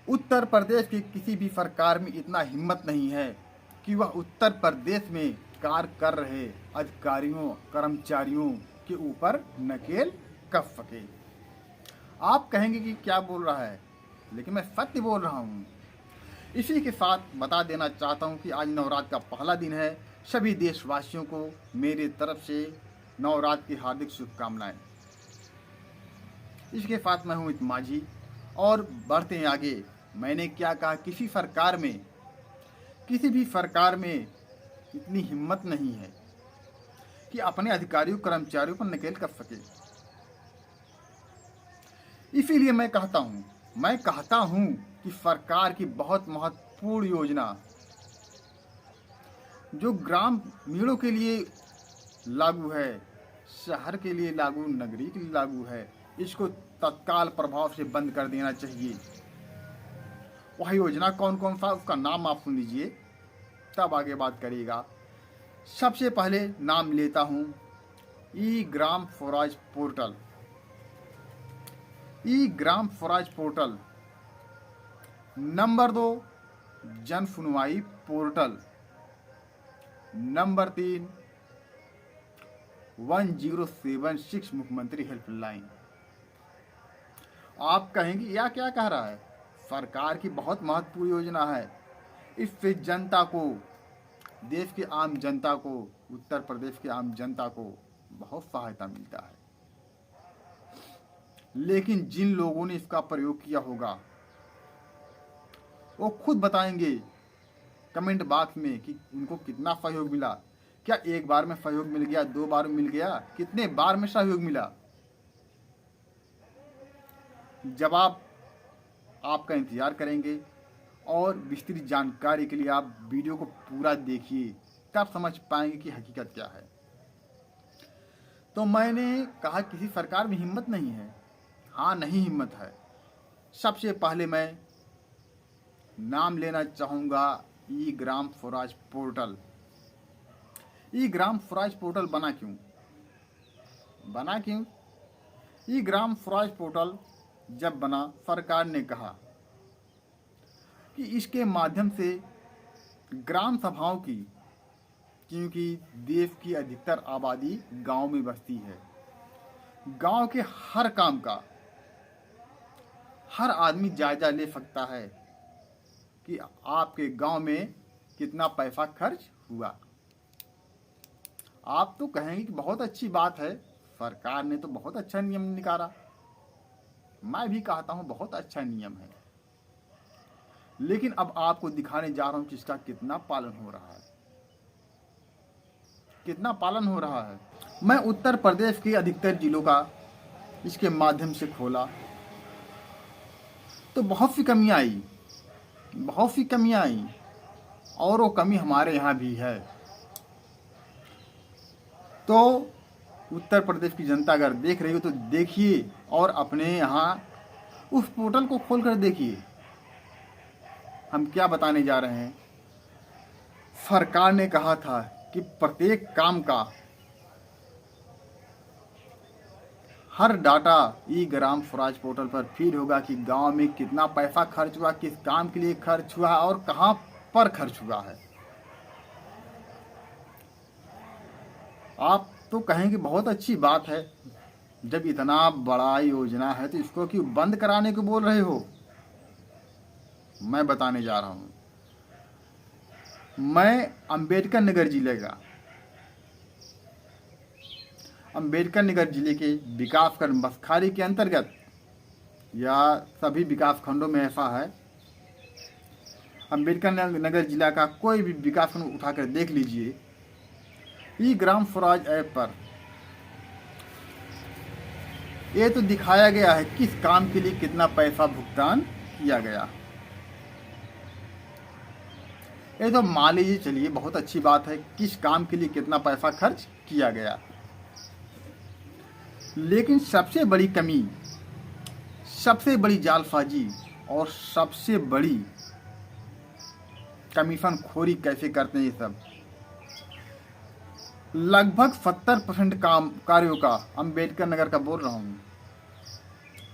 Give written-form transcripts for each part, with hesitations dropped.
उत्तर प्रदेश की किसी भी सरकार में इतना हिम्मत नहीं है कि वह उत्तर प्रदेश में कार्य कर रहे अधिकारियों कर्मचारियों के ऊपर नकेल कस सके। आप कहेंगे कि क्या बोल रहा है, लेकिन मैं सत्य बोल रहा हूँ। इसी के साथ बता देना चाहता हूँ कि आज नवरात्र का पहला दिन है। सभी देशवासियों को मेरी तरफ से नवरात्र की हार्दिक शुभकामनाएं। इसके साथ मैं हूँ माझी और बढ़ते हैं आगे। मैंने क्या कहा, किसी भी सरकार में इतनी हिम्मत नहीं है कि अपने अधिकारियों कर्मचारियों पर नकेल कर सके। इसीलिए मैं कहता हूं कि सरकार की बहुत महत्वपूर्ण योजना जो ग्रामीणों के लिए लागू है, शहर के लिए लागू, नगरी के लिए लागू है, इसको तत्काल प्रभाव से बंद कर देना चाहिए। वह योजना कौन कौन सा, उसका नाम आप सुन लीजिए, तब आगे बात करिएगा। सबसे पहले नाम लेता हूं ई ग्राम स्वराज पोर्टल। ई ग्राम स्वराज पोर्टल। नंबर 2 जन सुनवाई पोर्टल। नंबर 3 1076 मुख्यमंत्री हेल्पलाइन। आप कहेंगे या क्या कह रहा है, सरकार की बहुत महत्वपूर्ण योजना है। इससे जनता को, देश की आम जनता को, उत्तर प्रदेश की आम जनता को बहुत सहायता मिलता है। लेकिन जिन लोगों ने इसका प्रयोग किया होगा वो खुद बताएंगे कमेंट बॉक्स में कि उनको कितना सहयोग मिला। क्या एक बार में सहयोग मिल गया, 2 बार मिल गया, कितने बार में सहयोग मिला? जवाब आपका इंतजार करेंगे और विस्तृत जानकारी के लिए आप वीडियो को पूरा देखिए, तब समझ पाएंगे कि हकीकत क्या है। तो मैंने कहा किसी सरकार में हिम्मत नहीं है। हाँ, नहीं हिम्मत है। सबसे पहले मैं नाम लेना चाहूँगा ई ग्राम स्वराज पोर्टल। ई ग्राम स्वराज पोर्टल बना क्यों? ई ग्राम स्वराज पोर्टल जब बना, सरकार ने कहा कि इसके माध्यम से ग्राम सभाओं की, क्योंकि देश की अधिकतर आबादी गांव में बसती है, गांव के हर काम का हर आदमी जायजा ले सकता है कि आपके गांव में कितना पैसा खर्च हुआ। आप तो कहेंगे कि बहुत अच्छी बात है, सरकार ने तो बहुत अच्छा नियम निकाला। मैं भी कहता हूं बहुत अच्छा नियम है, लेकिन अब आपको दिखाने जा रहा हूं कि इसका कितना पालन हो रहा है। मैं उत्तर प्रदेश के अधिकतर जिलों का इसके माध्यम से खोला तो बहुत सी कमियां आई और वो कमी हमारे यहाँ भी है। तो उत्तर प्रदेश की जनता अगर देख रही हो तो देखिए और अपने यहाँ उस पोर्टल को खोल कर देखिए। हम क्या बताने जा रहे हैं, सरकार ने कहा था कि प्रत्येक काम का हर डाटा ई ग्राम स्वराज पोर्टल पर फीड होगा कि गांव में कितना पैसा खर्च हुआ, किस काम के लिए खर्च हुआ और कहां पर खर्च हुआ है। आप तो कहेंगे बहुत अच्छी बात है, जब इतना बड़ा योजना है तो इसको क्यों बंद कराने को बोल रहे हो? मैं बताने जा रहा हूं। मैं अंबेडकर नगर जिले के विकासखंड बसखारी के अंतर्गत, या सभी विकास खंडों में ऐसा है, अंबेडकर नगर जिला का कोई भी विकासखंड उठाकर देख लीजिए। ई ग्राम स्वराज ऐप पर ये तो दिखाया गया है किस काम के लिए कितना पैसा भुगतान किया गया। ये तो मान लीजिए, चलिए बहुत अच्छी बात है, किस काम के लिए कितना पैसा खर्च किया गया। लेकिन सबसे बड़ी कमी, सबसे बड़ी जालसाजी और सबसे बड़ी कमीशन खोरी कैसे करते हैं ये सब। लगभग 70% कार्यों का, अंबेडकर नगर का बोल रहा हूँ,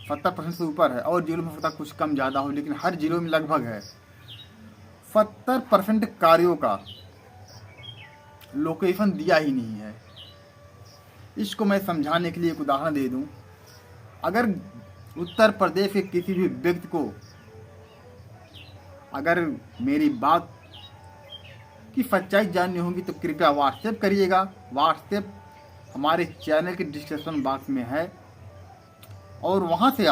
70% से ऊपर है, और जिलों में हो सकता है कुछ कम ज़्यादा हो, लेकिन हर जिलों में लगभग है। 70% कार्यों का लोकेशन दिया ही नहीं है। इसको मैं समझाने के लिए एक उदाहरण दे दूं। अगर उत्तर प्रदेश के किसी भी व्यक्ति को अगर मेरी बात की सच्चाई जाननी होगी तो कृपया व्हाट्सएप करिएगा। व्हाट्सएप हमारे चैनल के डिस्क्रिप्शन बॉक्स में है, और वहाँ से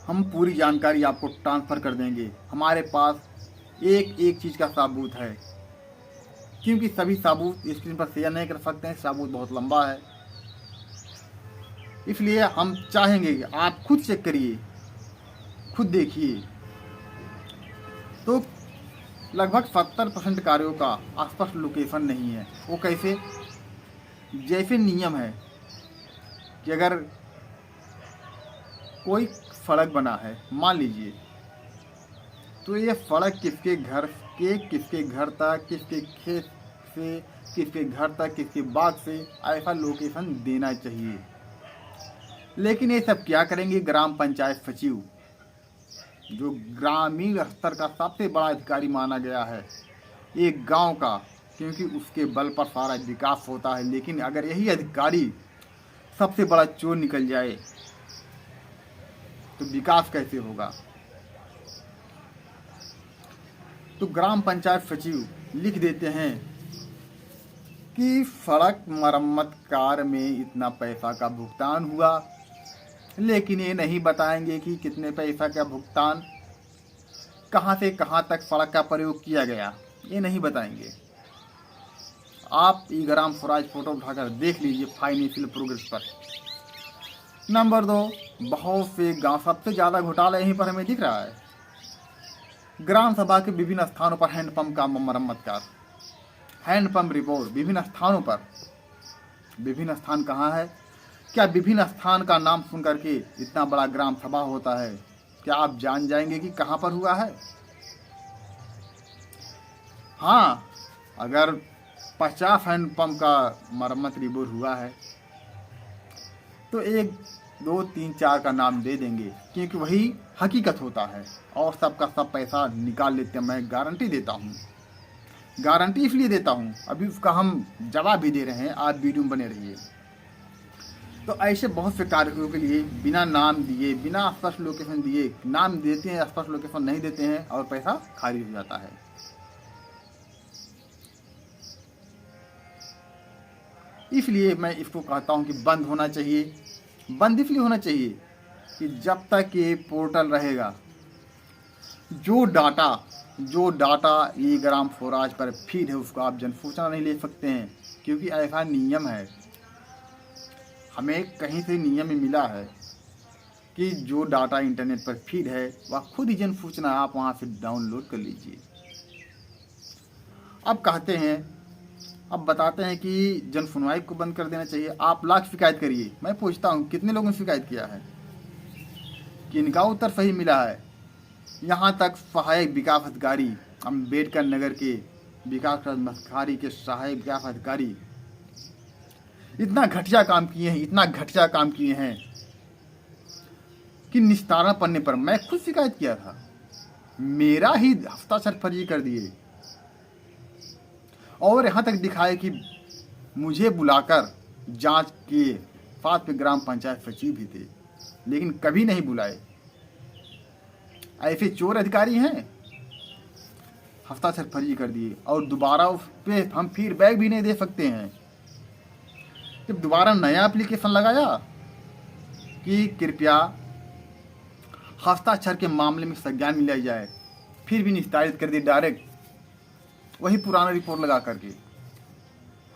हम पूरी जानकारी आपको ट्रांसफ़र कर देंगे। हमारे पास एक एक चीज़ का सबूत है, क्योंकि सभी सबूत स्क्रीन पर शेयर नहीं कर सकते हैं, सबूत बहुत लंबा है। इसलिए हम चाहेंगे कि आप खुद चेक करिए, खुद देखिए। तो लगभग 70% कार्यों का स्पष्ट लोकेशन नहीं है। वो कैसे? जैसे नियम है कि अगर कोई सड़क बना है, मान लीजिए, तो ये सड़क किसके घर तक, किसके खेत से किसके घर तक, किसके बाग से, ऐसा लोकेशन देना चाहिए। लेकिन ये सब क्या करेंगे? ग्राम पंचायत सचिव, जो ग्रामीण स्तर का सबसे बड़ा अधिकारी माना गया है एक गांव का, क्योंकि उसके बल पर सारा विकास होता है। लेकिन अगर यही अधिकारी सबसे बड़ा चोर निकल जाए तो विकास कैसे होगा? तो ग्राम पंचायत सचिव लिख देते हैं कि सड़क मरम्मत कार्य में इतना पैसा का भुगतान हुआ, लेकिन ये नहीं बताएंगे कि कितने पैसा का भुगतान, कहां से कहां तक सड़क का प्रयोग किया गया, ये नहीं बताएंगे। आप ई ग्राम स्वराज फोटो उठाकर देख लीजिए फाइनेंशियल प्रोग्रेस पर। नंबर 2, बहुत से गांव, सबसे ज़्यादा घोटाला यहीं पर हमें दिख रहा है। ग्राम सभा के विभिन्न स्थानों पर हैंडपंप का मरम्मत कार्य, हैंडपंप रिपोर्ट विभिन्न स्थानों पर। विभिन्न स्थान कहाँ है? क्या विभिन्न स्थान का नाम सुन करके इतना बड़ा ग्राम सभा होता है? क्या आप जान जाएंगे कि कहाँ पर हुआ है? हाँ, अगर 50 हैंडपंप का मरम्मत रिपोर्ट हुआ है तो 1, 2, 3, 4 का नाम दे देंगे, क्योंकि वही हकीकत होता है, और सबका सब पैसा निकाल लेते हैं। मैं गारंटी देता हूँ, गारंटी इसलिए देता हूँ, अभी उसका हम जवाब भी दे रहे हैं, आप वीडियो में बने रहिए। तो ऐसे बहुत से कार्यों के लिए बिना नाम दिए, बिना स्पष्ट लोकेशन दिए, नाम देते हैं, स्पष्ट लोकेशन नहीं देते हैं, और पैसा खारिज हो जाता है। इसलिए मैं इसको कहता हूं कि बंद होना चाहिए। बंद इसलिए होना चाहिए कि जब तक ये पोर्टल रहेगा, जो डाटा ई ग्राम स्वराज पर फीड है, उसको आप जनसूचना नहीं ले सकते हैं, क्योंकि ऐसा नियम है। हमें कहीं से नियम में मिला है कि जो डाटा इंटरनेट पर फीड है वह खुद ही जनसूचना, आप वहां से डाउनलोड कर लीजिए। अब बताते हैं कि जन सुनवाई को बंद कर देना चाहिए। आप लाख शिकायत करिए, मैं पूछता हूँ कितने लोगों ने शिकायत किया है? किनका उत्तर सही मिला है? यहाँ तक सहायक विकास अधिकारी, अम्बेडकर नगर के विकास अधिकारी के सहायक विकास अधिकारी इतना घटिया काम किए हैं कि निस्तारण पन्ने पर मैं खुद शिकायत किया था, मेरा ही हस्ताक्षर फर्जी कर दिए, और यहाँ तक दिखाए कि मुझे बुलाकर जांच किए। साथ में ग्राम पंचायत सचिव भी थे, लेकिन कभी नहीं बुलाए। ऐसे चोर अधिकारी हैं, हस्ताक्षर फर्जी कर दिए, और दोबारा उस पर हम फीडबैक भी नहीं दे सकते हैं। जब दोबारा नया एप्लीकेशन लगाया कि कृपया हस्ताक्षर के मामले में संज्ञान में लिया जाए, फिर भी निस्तारित कर दिए डायरेक्ट वही पुराना रिपोर्ट लगा करके।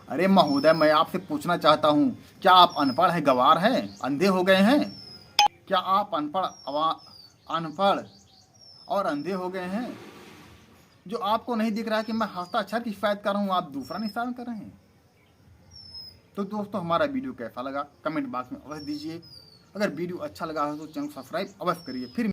अरे महोदय, मैं आपसे पूछना चाहता हूँ, क्या आप अनपढ़ हैं, गंवार हैं, अंधे हो गए हैं? क्या आप अनपढ़ और अंधे हो गए हैं, जो आपको नहीं दिख रहा है कि मैं हस्ताक्षर की शिकायत कर रहा हूँ, आप दूसरा निशान कर रहे हैं? तो दोस्तों, हमारा वीडियो कैसा लगा कमेंट बॉक्स में अवश्य दीजिए। अगर वीडियो अच्छा लगा हो तो चैनल सब्सक्राइब अवश्य करिए। फिर